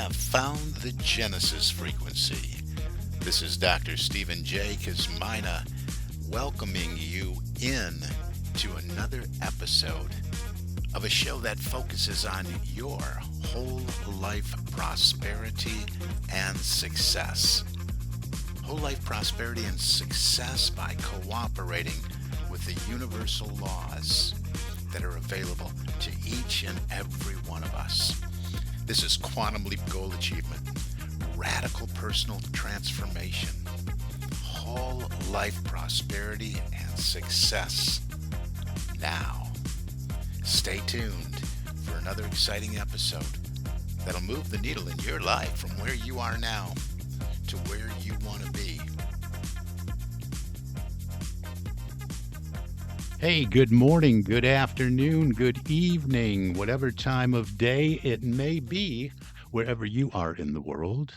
have found the Genesis frequency. This is Dr. Stephen J. Kazmina welcoming you in to another episode of a show that focuses on your whole life prosperity and success. Whole life prosperity and success by cooperating with the universal laws that are available to each and every one of us. This is Quantum Leap Goal Achievement, Radical Personal Transformation, Whole Life Prosperity and Success. Now, stay tuned for another exciting episode that'll move the needle in your life from where you are now to where you want to be. Hey, good morning, good afternoon, good evening, whatever time of day it may be, wherever you are in the world,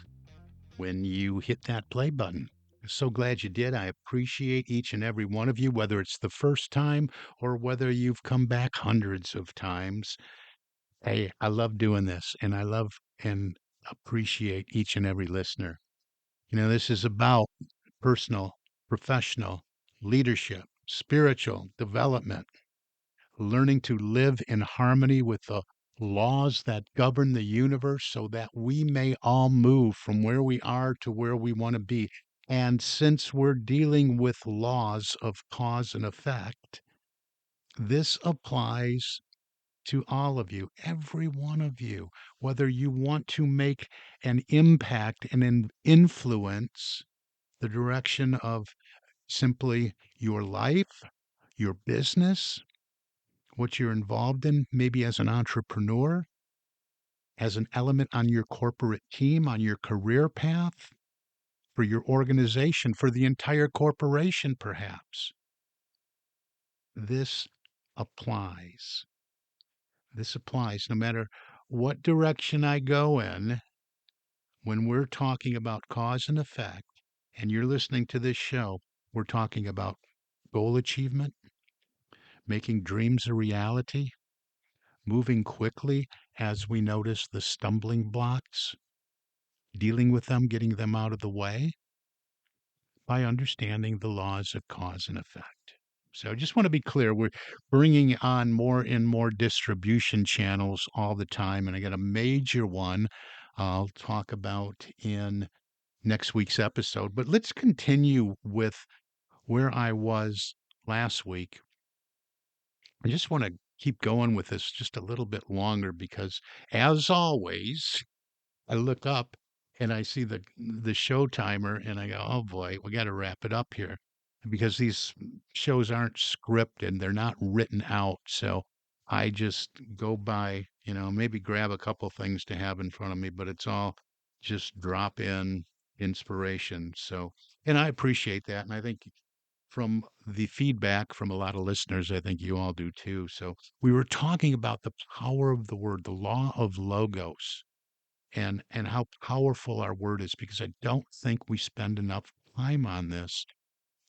when you hit that play button. So glad you did. I appreciate each and every one of you, whether it's the first time or whether you've come back hundreds of times. Hey, I love doing this, and I love and appreciate each and every listener. This is about personal, professional, leadership, spiritual development, learning to live in harmony with the laws that govern the universe so that we may all move from where we are to where we want to be. And since we're dealing with laws of cause and effect, this applies to all of you, every one of you, whether you want to make an impact and an influence the direction of simply your life, your business, what you're involved in, maybe as an entrepreneur, as an element on your corporate team, on your career path, for your organization, for the entire corporation, perhaps. This applies. This applies no matter what direction I go in when we're talking about cause and effect, and you're listening to this show, we're talking about goal achievement, making dreams a reality, moving quickly as we notice the stumbling blocks, dealing with them, getting them out of the way by understanding the laws of cause and effect. So I just want to be clear, we're bringing on more and more distribution channels all the time, and I got a major one I'll talk about in next week's episode. But let's continue with where I was last week. I just want to keep going with this just a little bit longer because, as always, I look up and I see the show timer and I go, "Oh boy, we got to wrap it up here," because these shows aren't scripted, they're not written out. So I just go by, maybe grab a couple things to have in front of me, but it's all just drop in inspiration. So, and I appreciate that, and I think from the feedback from a lot of listeners, I think you all do too. So we were talking about the power of the word, the law of logos, and how powerful our word is, because I don't think we spend enough time on this.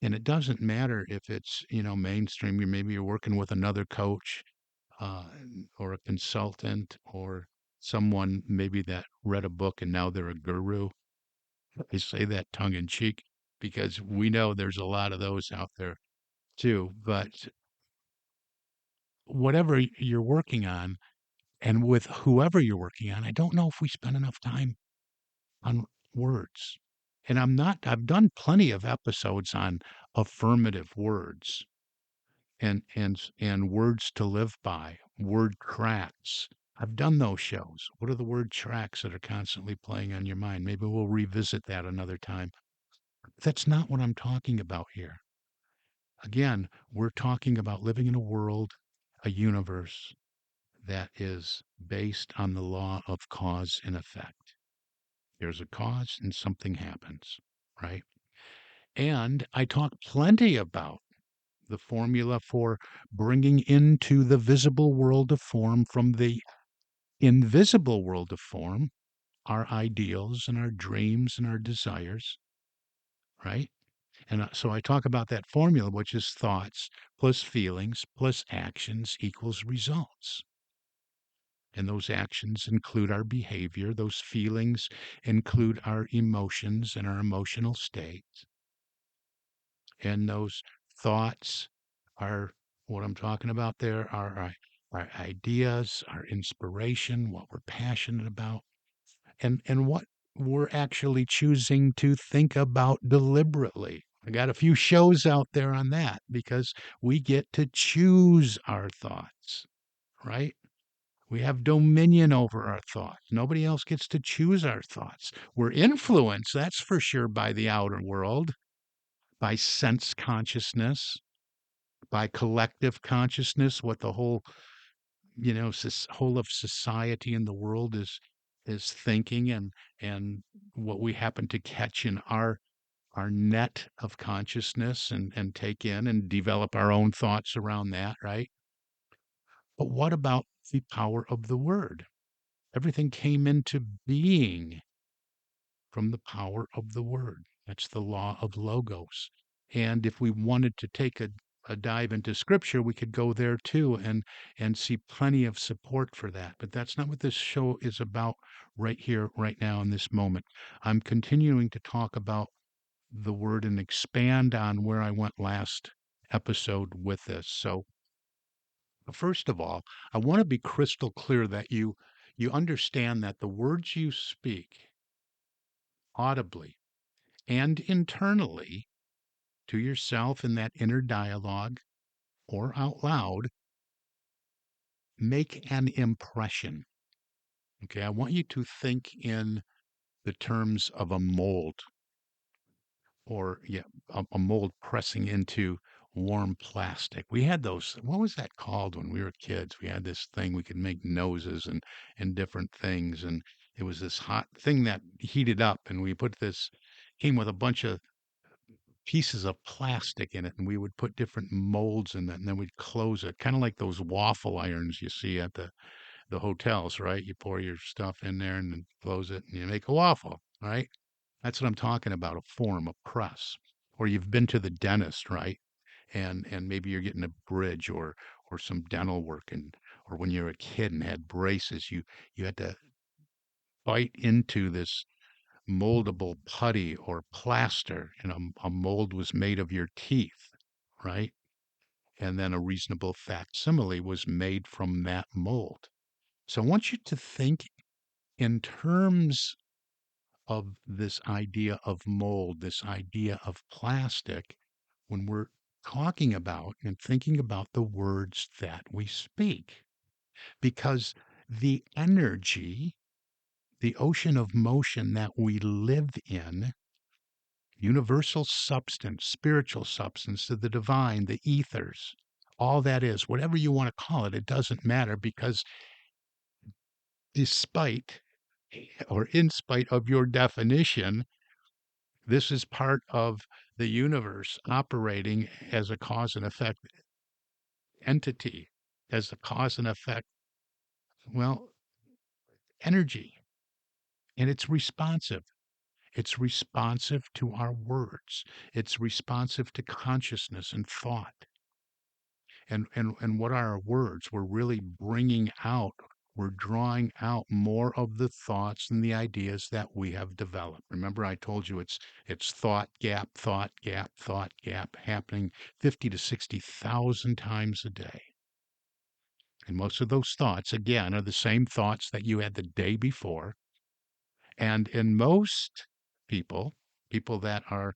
And it doesn't matter if it's, mainstream. Maybe you're working with another coach, uh, or a consultant, or someone maybe that read a book and now they're a guru. I say that tongue in cheek because we know there's a lot of those out there too. But whatever you're working on, and with whoever you're working on, I don't know if we spend enough time on words. And I've done plenty of episodes on affirmative words and words to live by, word tracks. I've done those shows. What are the word tracks that are constantly playing on your mind? Maybe we'll revisit that another time. That's not what I'm talking about here. Again, we're talking about living in a world, a universe that is based on the law of cause and effect. There's a cause and something happens, right? And I talk plenty about the formula for bringing into the visible world of form from the invisible world of form our ideals and our dreams and our desires, right? And so I talk about that formula, which is thoughts plus feelings plus actions equals results. And those actions include our behavior. Those feelings include our emotions and our emotional states. And those thoughts are what I'm talking about there are our ideas, our inspiration, what we're passionate about, and what we're actually choosing to think about deliberately. I got a few shows out there on that because we get to choose our thoughts, right? We have dominion over our thoughts. Nobody else gets to choose our thoughts. We're influenced, that's for sure, by the outer world, by sense consciousness, by collective consciousness, what the whole, whole of society in the world is thinking, and what we happen to catch in our net of consciousness and take in and develop our own thoughts around that, right? But what about the power of the word? Everything came into being from the power of the word. That's the law of logos. And if we wanted to take a dive into scripture, we could go there too and see plenty of support for that. But that's not what this show is about right here, right now, in this moment. I'm continuing to talk about the word and expand on where I went last episode with this. So first of all, I want to be crystal clear that you understand that the words you speak audibly and internally to yourself in that inner dialogue or out loud make an impression. Okay, I want you to think in the terms of a mold or yeah, a mold pressing into warm plastic. We had those. What was that called when we were kids? We had this thing we could make noses and different things, and it was this hot thing that heated up, and we put this came with a bunch of pieces of plastic in it, and we would put different molds in it, and then we'd close it, kind of like those waffle irons you see at the hotels, right? You pour your stuff in there and then close it, and you make a waffle, right? That's what I'm talking about, a form, a press. Or you've been to the dentist, right? And maybe you're getting a bridge or some dental work, and or when you're a kid and had braces, you had to bite into this moldable putty or plaster, and a mold was made of your teeth, right? And then a reasonable facsimile was made from that mold. So I want you to think in terms of this idea of mold, this idea of plastic, when we're talking about and thinking about the words that we speak. Because the energy, the ocean of motion that we live in, universal substance, spiritual substance, to the divine, the ethers, all that is, whatever you want to call it, it doesn't matter because despite or in spite of your definition, this is part of the universe operating as a cause and effect entity, as a cause and effect, well, energy. And it's responsive. It's responsive to our words. It's responsive to consciousness and thought. And what are our words? We're really bringing out, we're drawing out more of the thoughts and the ideas that we have developed. Remember, I told you it's thought gap, thought gap happening 50 to 60,000 times a day. And most of those thoughts, again, are the same thoughts that you had the day before. And in most people, people that are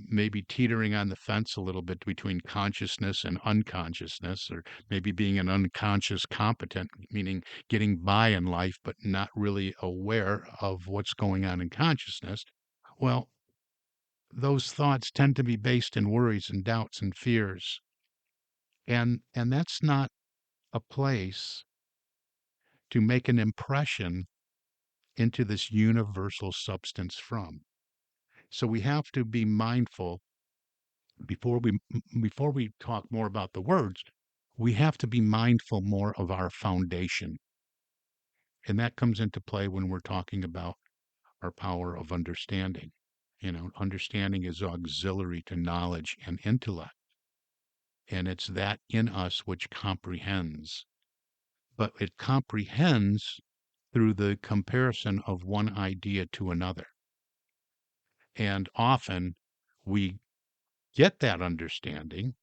maybe teetering on the fence a little bit between consciousness and unconsciousness, or maybe being an unconscious competent, meaning getting by in life, but not really aware of what's going on in consciousness. Well, those thoughts tend to be based in worries and doubts and fears. And that's not a place to make an impression into this universal substance from. So we have to be mindful before we talk more about the words, we have to be mindful more of our foundation. And that comes into play when we're talking about our power of understanding. Understanding is auxiliary to knowledge and intellect. And it's that in us which comprehends but it comprehends through the comparison of one idea to another. And often we get that understanding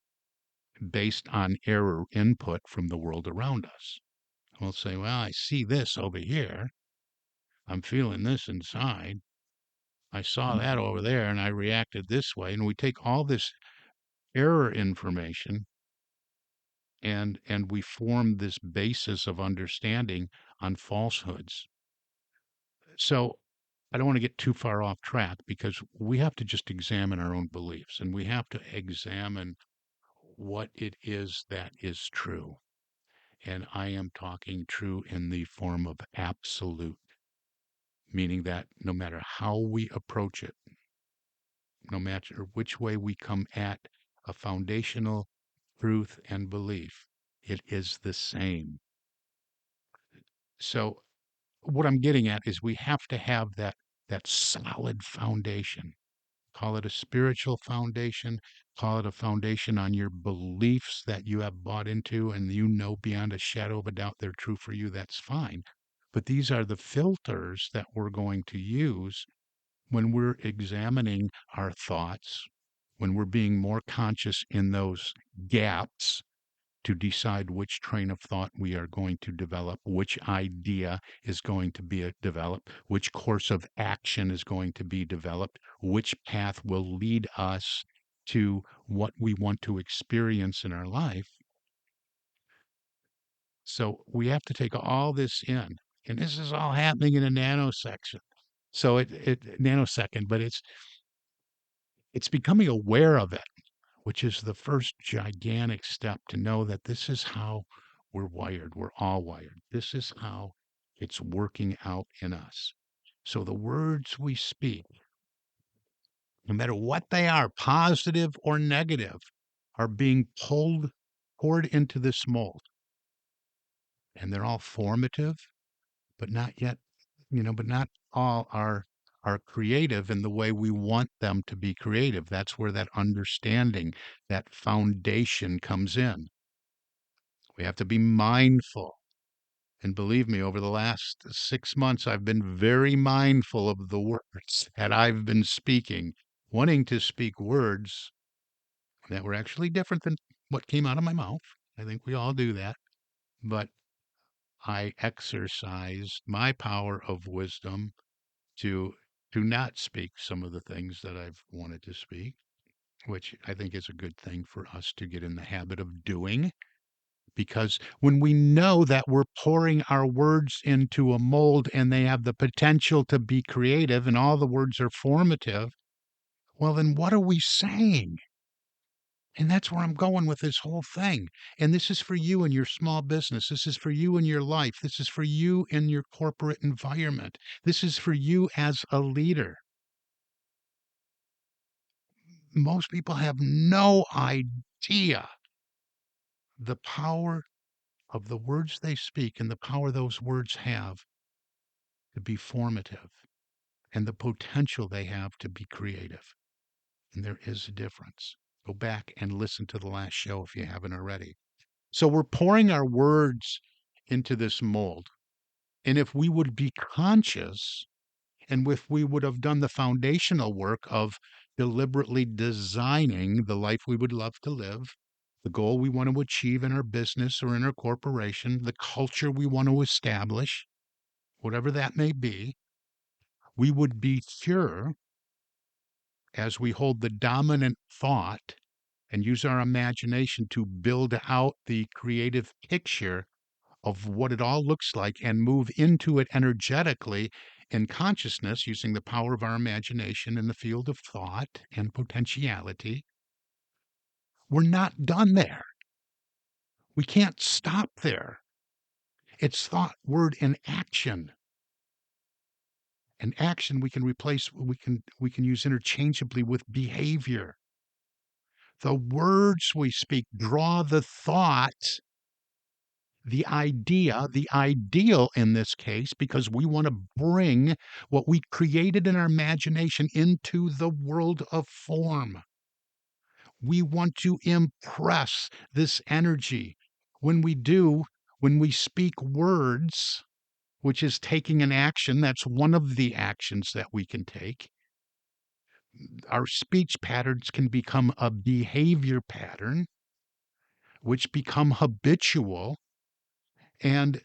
based on error input from the world around us. We'll say, well, I see this over here. I'm feeling this inside. I saw that over there and I reacted this way. And we take all this error information and we form this basis of understanding on falsehoods. So I don't want to get too far off track because we have to just examine our own beliefs and we have to examine what it is that is true. And I am talking true in the form of absolute, meaning that no matter how we approach it, no matter which way we come at a foundational truth and belief, it is the same. So what I'm getting at is we have to have that solid foundation. Call it a spiritual foundation, call it a foundation on your beliefs that you have bought into and you know beyond a shadow of a doubt they're true for you, that's fine. But these are the filters that we're going to use when we're examining our thoughts, when we're being more conscious in those gaps to decide which train of thought we are going to develop, which idea is going to be developed, which course of action is going to be developed, which path will lead us to what we want to experience in our life. So we have to take all this in. And this is all happening in a nanosecond. So it nanosecond, but it's becoming aware of it, which is the first gigantic step to know that this is how we're wired. We're all wired. This is how it's working out in us. So the words we speak, no matter what they are, positive or negative, are being poured into this mold. And they're all formative, but not yet, but not all are creative in the way we want them to be creative. That's where that understanding, that foundation comes in. We have to be mindful. And believe me, over the last 6 months, I've been very mindful of the words that I've been speaking, wanting to speak words that were actually different than what came out of my mouth. I think we all do that. But I exercised my power of wisdom to not speak some of the things that I've wanted to speak, which I think is a good thing for us to get in the habit of doing. Because when we know that we're pouring our words into a mold and they have the potential to be creative and all the words are formative, well, then what are we saying? And that's where I'm going with this whole thing. And this is for you in your small business. This is for you in your life. This is for you in your corporate environment. This is for you as a leader. Most people have no idea the power of the words they speak and the power those words have to be formative and the potential they have to be creative. And there is a difference. Go back and listen to the last show if you haven't already. So we're pouring our words into this mold. And if we would be conscious and if we would have done the foundational work of deliberately designing the life we would love to live, the goal we want to achieve in our business or in our corporation, the culture we want to establish, whatever that may be, we would be sure as we hold the dominant thought and use our imagination to build out the creative picture of what it all looks like and move into it energetically in consciousness using the power of our imagination in the field of thought and potentiality. We're not done there. We can't stop there. It's thought, word, and action. And action we can replace, we can use interchangeably with behavior. The words we speak draw the thought, the idea, the ideal in this case, because we want to bring what we created in our imagination into the world of form. We want to impress this energy. When we do, When we speak words, which is taking an action, that's one of the actions that we can take. Our speech patterns can become a behavior pattern, which become habitual. And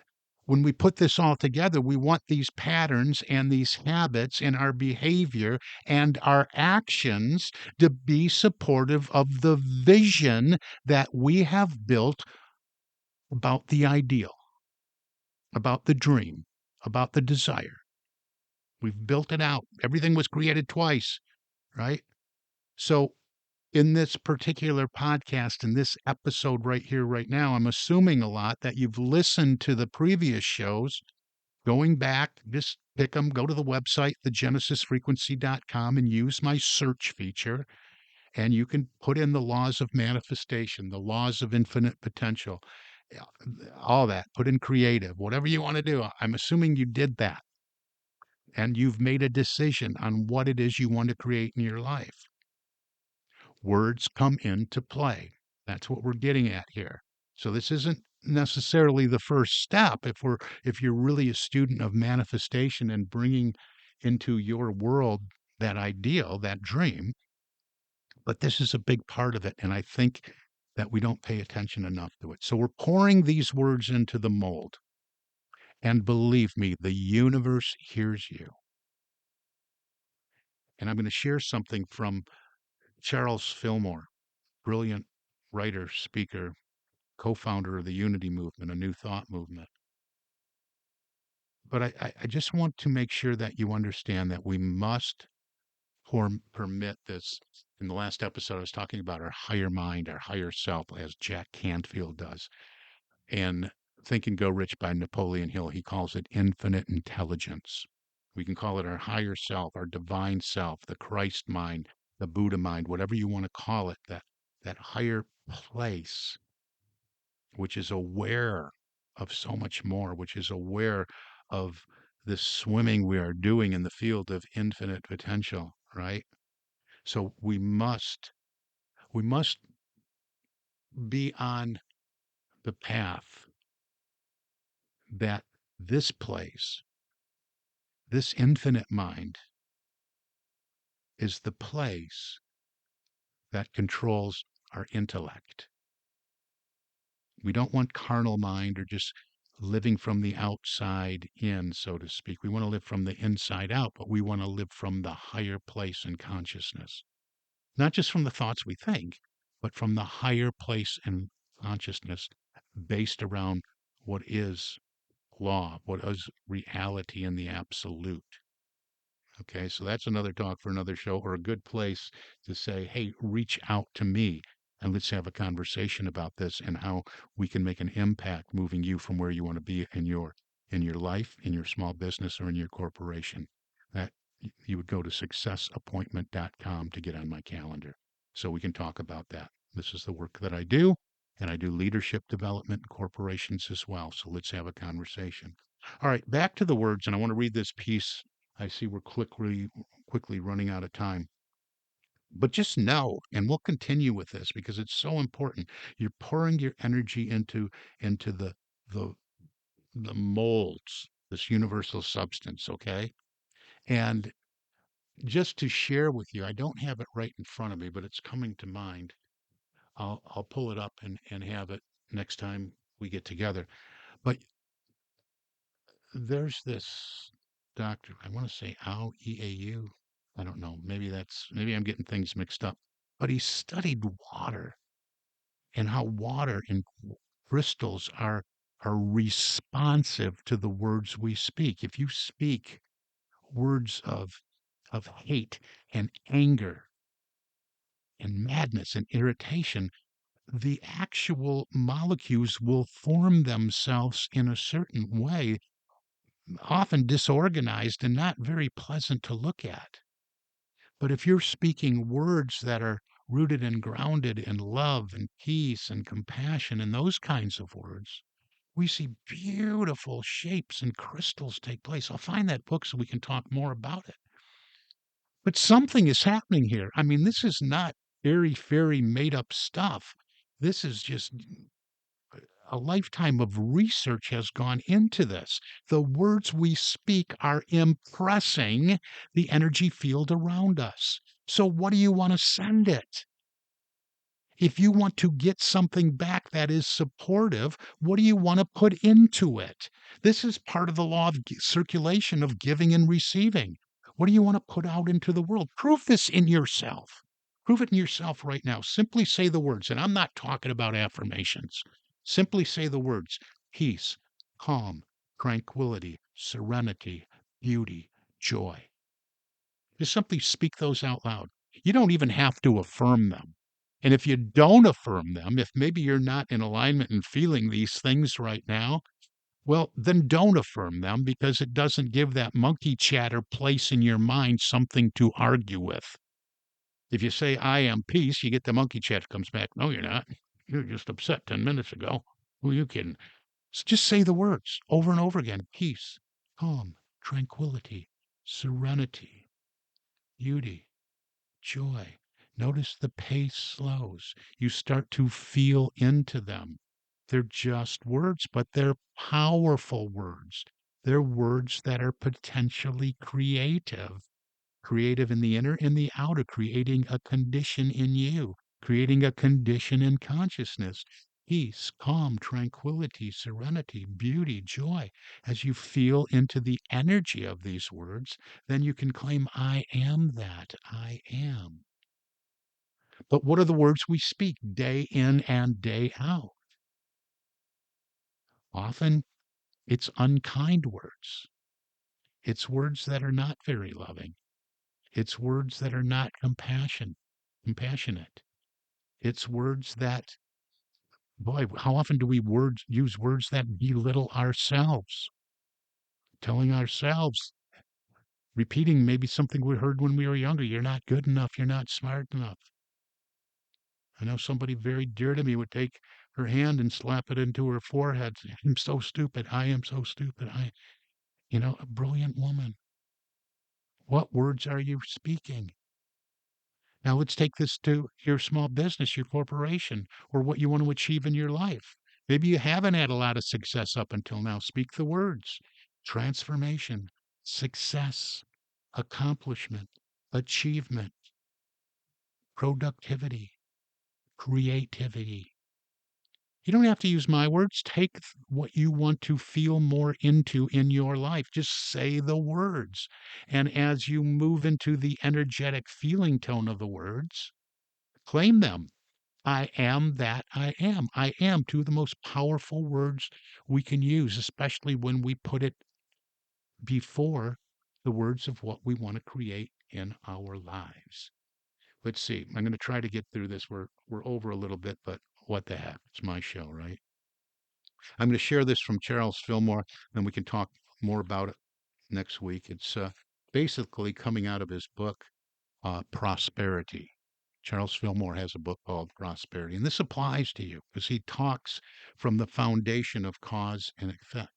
when we put this all together, we want these patterns and these habits in our behavior and our actions to be supportive of the vision that we have built about the ideal, about the dream, about the desire. We've built it out. Everything was created twice, right? So, in this particular podcast, in this episode right here, right now, I'm assuming a lot that you've listened to the previous shows. Going back, just pick them, go to the website, thegenesisfrequency.com, and use my search feature. And you can put in the laws of manifestation, the laws of infinite potential, yeah, all that. Put in creative, whatever you want to do. I'm assuming you did that and you've made a decision on what it is you want to create in your life. Words come into play. That's what we're getting at here. So this isn't necessarily the first step if you're really a student of manifestation and bringing into your world that ideal, that dream, but this is a big part of it, and I think that we don't pay attention enough to it. So we're pouring these words into the mold, and believe me, the universe hears you. And I'm going to share something from Charles Fillmore, brilliant writer, speaker, co-founder of the Unity Movement, a New Thought movement. But I just want to make sure that you understand that we must permit this. In the last episode, I was talking about our higher mind, our higher self, as Jack Canfield does. And Think and Go Rich by Napoleon Hill, he calls it infinite intelligence. We can call it our higher self, our divine self, the Christ mind, the Buddha mind, whatever you want to call it, that higher place, which is aware of so much more, which is aware of this swimming we are doing in the field of infinite potential, right? So we must be on the path that this place, this infinite mind, is the place that controls our intellect. We don't want carnal mind or just living from the outside in, so to speak. We want to live from the inside out, but we want to live from the higher place in consciousness. Not just from the thoughts we think, but from the higher place in consciousness based around what is law, what is reality in the absolute. Okay, so that's another talk for another show, or a good place to say, hey, reach out to me and let's have a conversation about this and how we can make an impact moving you from where you want to be in your life, in your small business, or in your corporation. That you would go to successappointment.com to get on my calendar so we can talk about that. This is the work that I do, and I do leadership development in corporations as well. So let's have a conversation. All right, back to the words, and I want to read this piece. I see we're quickly running out of time. But just know, and we'll continue with this because it's so important. You're pouring your energy into the the molds, this universal substance, okay? And just to share with you, I don't have it right in front of me, but it's coming to mind. I'll pull it up and have it next time we get together. But there's this doctor, I want to say Ao Eau. I don't know. Maybe I'm getting things mixed up. But he studied water and how water and crystals are responsive to the words we speak. If you speak words of hate and anger and madness and irritation, the actual molecules will form themselves in a certain way, often disorganized and not very pleasant to look at. But if you're speaking words that are rooted and grounded in love and peace and compassion and those kinds of words, we see beautiful shapes and crystals take place. I'll find that book so we can talk more about it. But something is happening here. I mean, this is not airy fairy made up stuff. This is just a lifetime of research has gone into this. The words we speak are impressing the energy field around us. So what do you want to send it? If you want to get something back that is supportive, what do you want to put into it? This is part of the law of circulation of giving and receiving. What do you want to put out into the world? Prove this in yourself. Prove it in yourself right now. Simply say the words, and I'm not talking about affirmations. Simply say the words peace, calm, tranquility, serenity, beauty, joy. Just simply speak those out loud. You don't even have to affirm them. And if you don't affirm them, if maybe you're not in alignment and feeling these things right now, well, then don't affirm them because it doesn't give that monkey chatter place in your mind something to argue with. If you say, I am peace, you get the monkey chatter comes back. No, you're not. You're just upset 10 minutes ago. Who are you kidding? So just say the words over and over again peace, calm, tranquility, serenity, beauty, joy. Notice the pace slows. You start to feel into them. They're just words, but they're powerful words. They're words that are potentially creative. Creative in the inner and the outer, creating a condition in you, creating a condition in consciousness. Peace, calm, tranquility, serenity, beauty, joy. As you feel into the energy of these words, then you can claim, I am that. I am. But what are the words we speak day in and day out? Often it's unkind words. It's words that are not very loving. It's words that are not compassionate. It's words that, boy, how often do we use words that belittle ourselves, telling ourselves, repeating maybe something we heard when we were younger, you're not good enough, you're not smart enough. I know somebody very dear to me would take her hand and slap it into her forehead. I'm so stupid. I am so stupid. A brilliant woman. What words are you speaking? Now let's take this to your small business, your corporation, or what you want to achieve in your life. Maybe you haven't had a lot of success up until now. Speak the words transformation, success, accomplishment, achievement, productivity, creativity. You don't have to use my words. Take what you want to feel more into in your life. Just say the words. And as you move into the energetic feeling tone of the words, claim them. I am that I am. I am two of the most powerful words we can use, especially when we put it before the words of what we want to create in our lives. Let's see. I'm going to try to get through this. We're over a little bit, but what the heck? It's my show, right? I'm going to share this from Charles Fillmore, and we can talk more about it next week. It's basically coming out of his book, Prosperity. Charles Fillmore has a book called Prosperity, and this applies to you because he talks from the foundation of cause and effect.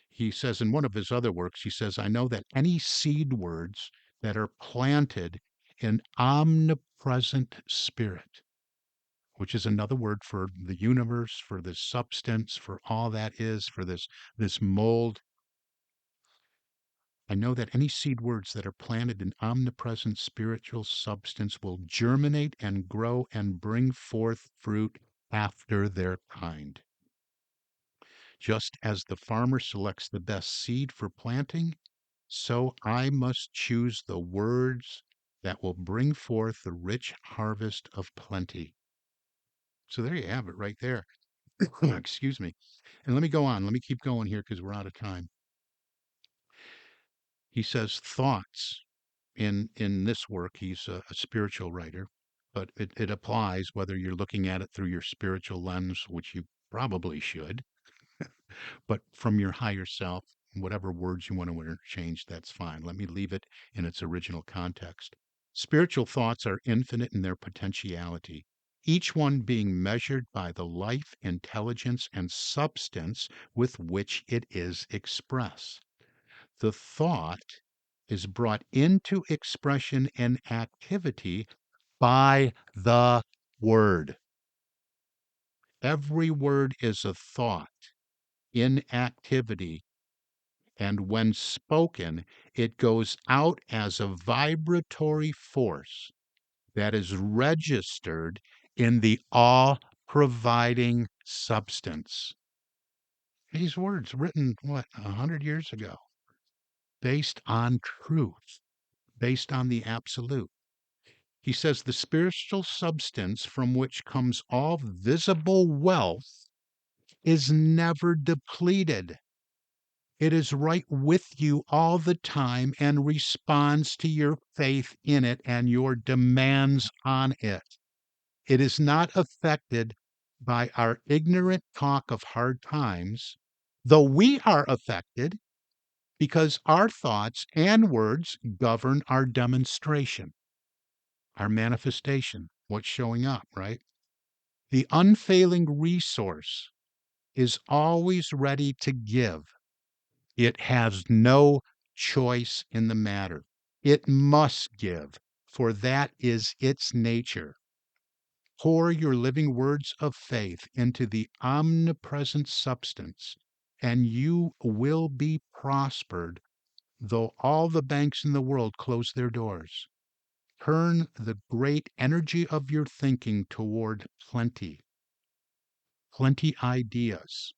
He says in one of his other works, he says, I know that any seed words that are planted in omnipresent spirit, which is another word for the universe, for this substance, for all that is, for this mold. I know that any seed words that are planted in omnipresent spiritual substance will germinate and grow and bring forth fruit after their kind. Just as the farmer selects the best seed for planting, so I must choose the words that will bring forth the rich harvest of plenty. So there you have it right there. Excuse me. And let me go on. Let me keep going here because we're out of time. He says thoughts in this work. He's a spiritual writer, but it applies whether you're looking at it through your spiritual lens, which you probably should, but from your higher self, whatever words you want to interchange, that's fine. Let me leave it in its original context. Spiritual thoughts are infinite in their potentiality, each one being measured by the life, intelligence, and substance with which it is expressed. The thought is brought into expression and activity by the word. Every word is a thought in activity, and when spoken, it goes out as a vibratory force that is registered in the all-providing substance. These words written, 100 years ago, based on truth, based on the absolute. He says the spiritual substance from which comes all visible wealth is never depleted. It is right with you all the time and responds to your faith in it and your demands on it. It is not affected by our ignorant talk of hard times, though we are affected because our thoughts and words govern our demonstration, our manifestation, what's showing up, right? The unfailing resource is always ready to give. It has no choice in the matter. It must give, for that is its nature. Pour your living words of faith into the omnipresent substance, and you will be prospered, though all the banks in the world close their doors. Turn the great energy of your thinking toward plenty ideas,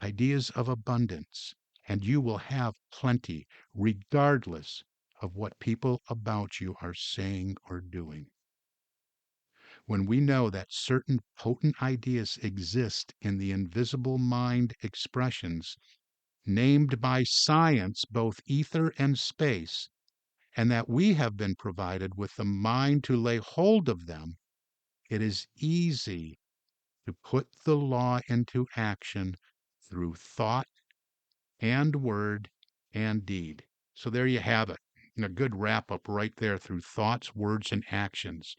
ideas of abundance, and you will have plenty regardless of what people about you are saying or doing. When we know that certain potent ideas exist in the invisible mind expressions, named by science both ether and space, and that we have been provided with the mind to lay hold of them, it is easy to put the law into action through thought and word and deed. So there you have it. A good wrap up right there through thoughts, words, and actions.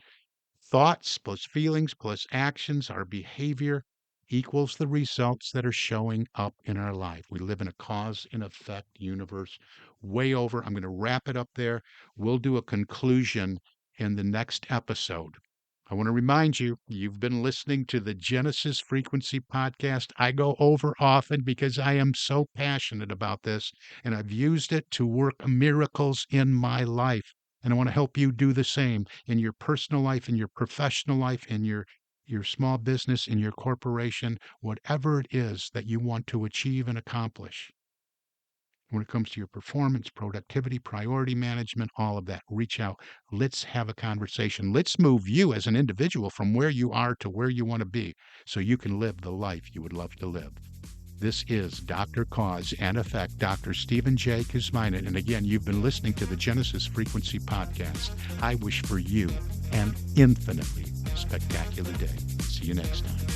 Thoughts plus feelings plus actions, our behavior equals the results that are showing up in our life. We live in a cause and effect universe. Way over. I'm going to wrap it up there. We'll do a conclusion in the next episode. I want to remind you, you've been listening to the Genesis Frequency Podcast. I go over often because I am so passionate about this, and I've used it to work miracles in my life. And I want to help you do the same in your personal life, in your professional life, in your small business, in your corporation, whatever it is that you want to achieve and accomplish. When it comes to your performance, productivity, priority management, all of that, reach out. Let's have a conversation. Let's move you as an individual from where you are to where you want to be so you can live the life you would love to live. This is Dr. Cause and Effect, Dr. Stephen J. Kuzminen. And again, you've been listening to the Genesis Frequency Podcast. I wish for you an infinitely spectacular day. See you next time.